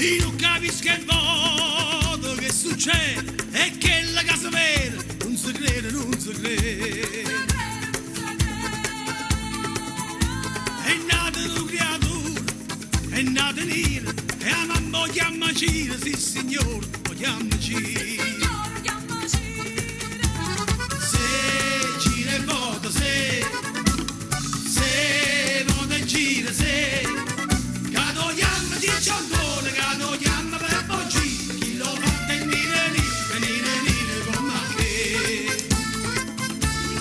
Io non capisco che modo che succede e che la casa vera non si crede, non si crede. È nata un creatura, è nata nera, e la mamma chiama Cira, sì signore, lo chiama Cira. Se Cira è vuota, se vuota Cira, se cado chiama di ciondone, cado chiama per poggi, chi lo fa tenere nire con me.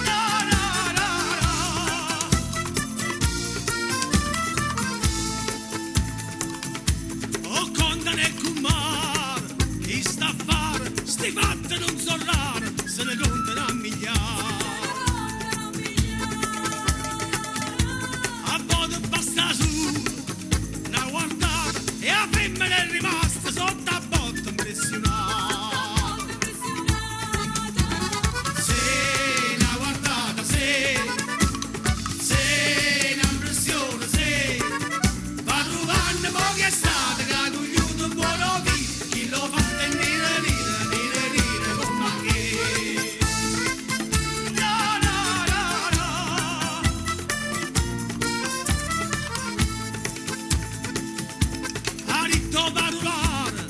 No, no, no, no. O condane e cumare, chi sta a fare, sti fatti non so rare, se ne contano a migliaia. A volte basta su, una guardata, e la femmina è rimasta sotto a botte impressionata. Se una guardata, se una impressione, se va trovando mo che è stata, che ha cogliuto un buono vino, chi lo fa tenere con me che. No, no, no, no. Ha detto parlare,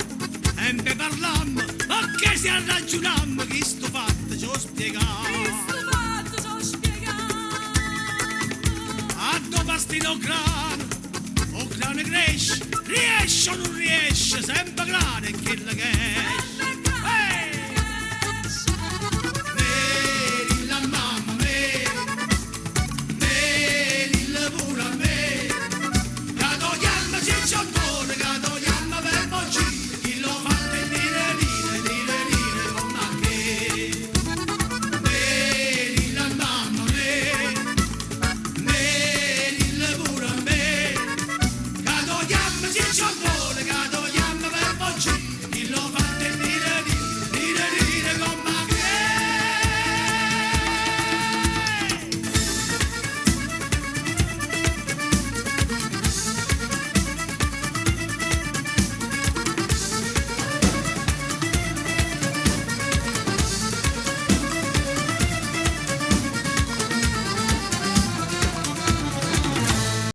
e per parlammo, ma che si arragionammo, che sto fatto ci ho spiegato. A dove sti lo grano, o grano cresce, riesce o non riesce, sempre grano è quello che esce.